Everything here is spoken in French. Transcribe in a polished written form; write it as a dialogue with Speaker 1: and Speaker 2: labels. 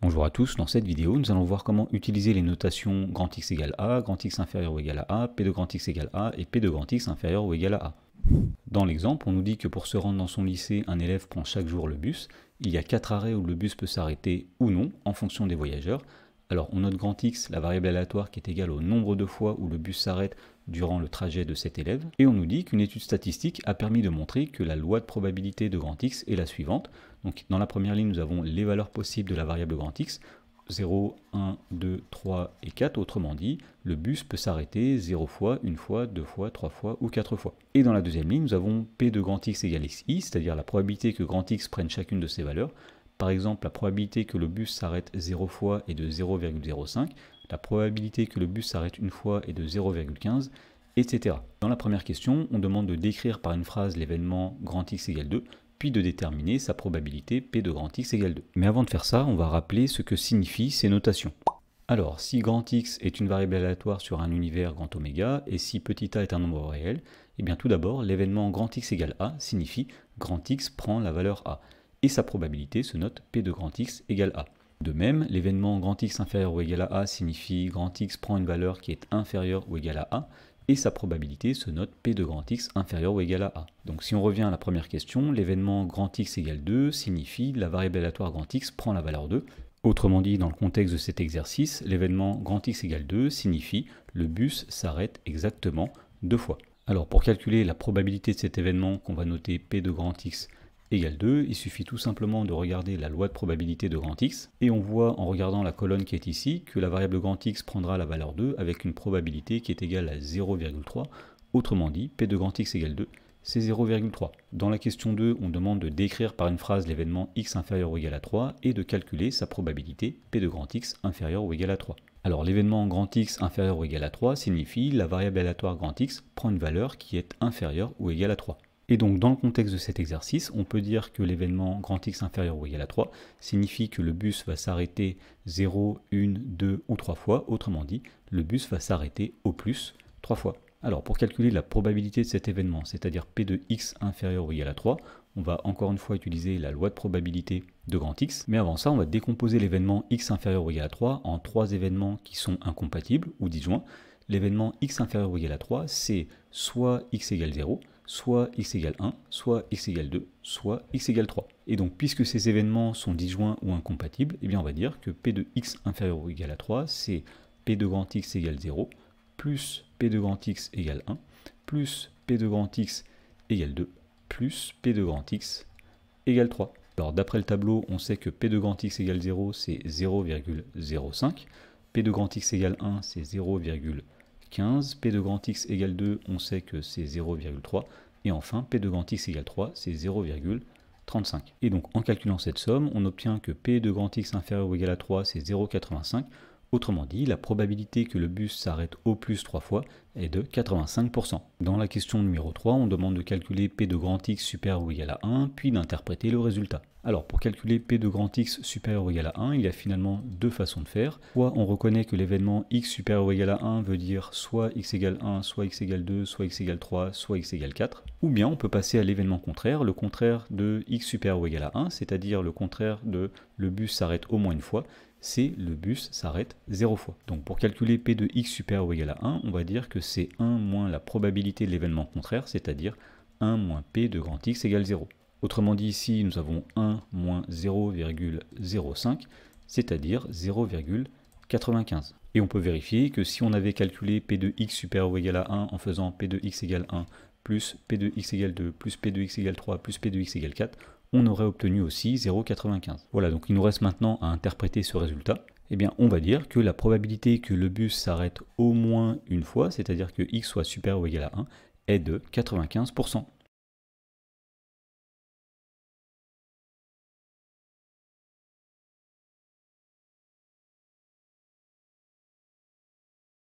Speaker 1: Bonjour à tous, dans cette vidéo, nous allons voir comment utiliser les notations grand X égale A, grand X inférieur ou égal à A, P de grand X égale A et P de grand X inférieur ou égal à A. Dans l'exemple, on nous dit que pour se rendre dans son lycée, un élève prend chaque jour le bus. Il y a 4 arrêts où le bus peut s'arrêter ou non, en fonction des voyageurs. Alors on note grand X, la variable aléatoire qui est égale au nombre de fois où le bus s'arrête durant le trajet de cet élève. Et on nous dit qu'une étude statistique a permis de montrer que la loi de probabilité de grand X est la suivante. Donc dans la première ligne, nous avons les valeurs possibles de la variable grand X, 0, 1, 2, 3 et 4, autrement dit, le bus peut s'arrêter 0 fois, 1 fois, 2 fois, 3 fois ou 4 fois. Et dans la deuxième ligne, nous avons P de grand X égale XI, c'est-à-dire la probabilité que grand X prenne chacune de ces valeurs. Par exemple, la probabilité que le bus s'arrête 0 fois est de 0,05, la probabilité que le bus s'arrête une fois est de 0,15, etc. Dans la première question, on demande de décrire par une phrase l'événement grand X égale 2, puis de déterminer sa probabilité P de grand X égale 2. Mais avant de faire ça, on va rappeler ce que signifient ces notations. Alors, si grand X est une variable aléatoire sur un univers grand oméga, et si petit a est un nombre réel, eh bien tout d'abord, l'événement grand X égale A signifie grand X prend la valeur A, et sa probabilité se note P de grand X égale A. De même, l'événement grand X inférieur ou égal à A signifie grand X prend une valeur qui est inférieure ou égale à A, et sa probabilité se note P de grand X inférieur ou égal à A. Donc si on revient à la première question, l'événement grand X égale 2 signifie la variable aléatoire grand X prend la valeur 2. Autrement dit, dans le contexte de cet exercice, l'événement grand X égale 2 signifie le bus s'arrête exactement 2 fois. Alors pour calculer la probabilité de cet événement qu'on va noter P de grand X égale 2, il suffit tout simplement de regarder la loi de probabilité de grand X, et on voit en regardant la colonne qui est ici que la variable grand X prendra la valeur 2 avec une probabilité qui est égale à 0,3, autrement dit, P de grand X égale 2, c'est 0,3. Dans la question 2, on demande de décrire par une phrase l'événement X inférieur ou égal à 3 et de calculer sa probabilité P de grand X inférieur ou égal à 3. Alors l'événement grand X inférieur ou égal à 3 signifie la variable aléatoire grand X prend une valeur qui est inférieure ou égale à 3. Et donc dans le contexte de cet exercice, on peut dire que l'événement grand X inférieur ou égal à 3 signifie que le bus va s'arrêter 0, 1, 2 ou 3 fois, autrement dit, le bus va s'arrêter au plus 3 fois. Alors pour calculer la probabilité de cet événement, c'est-à-dire P de X inférieur ou égal à 3, on va encore une fois utiliser la loi de probabilité de grand X, mais avant ça on va décomposer l'événement X inférieur ou égal à 3 en 3 événements qui sont incompatibles ou disjoints. L'événement X inférieur ou égal à 3, c'est soit X égale 0, soit X égale 1, soit X égale 2, soit X égale 3. Et donc, puisque ces événements sont disjoints ou incompatibles, eh bien on va dire que P de X inférieur ou égal à 3, c'est P de grand X égale 0, plus P de grand X égale 1, plus P de grand X égale 2, plus P de grand X égale 3. Alors, d'après le tableau, on sait que P de grand X égale 0, c'est 0,05, P de grand X égale 1, c'est 0,15, P de grand X égale 2, on sait que c'est 0,3, et enfin P de grand X égale 3, c'est 0,35. Et donc en calculant cette somme, on obtient que P de grand X inférieur ou égal à 3, c'est 0,85. Autrement dit, la probabilité que le bus s'arrête au plus 3 fois est de 85%. Dans la question numéro 3, on demande de calculer P de grand X supérieur ou égal à 1, puis d'interpréter le résultat. Alors pour calculer P de grand X supérieur ou égal à 1, il y a finalement deux façons de faire. Soit on reconnaît que l'événement X supérieur ou égal à 1 veut dire soit X égale 1, soit X égale 2, soit X égale 3, soit X égale 4. Ou bien on peut passer à l'événement contraire, le contraire de X supérieur ou égal à 1, c'est-à-dire le contraire de le bus s'arrête au moins une fois, c'est le bus s'arrête 0 fois. Donc pour calculer P de X supérieur ou égal à 1, on va dire que c'est 1 moins la probabilité de l'événement contraire, c'est-à-dire 1 moins P de grand X égale 0. Autrement dit, ici, nous avons 1 moins 0,05, c'est-à-dire 0,95. Et on peut vérifier que si on avait calculé P de X supérieur ou égal à 1 en faisant P de X égale 1, plus P de X égale 2, plus P de X égale 3, plus P de X égale 4, on aurait obtenu aussi 0,95. Voilà, donc il nous reste maintenant à interpréter ce résultat. Eh bien, on va dire que la probabilité que le bus s'arrête au moins une fois, c'est-à-dire que X soit supérieur ou égal à 1, est de 95%.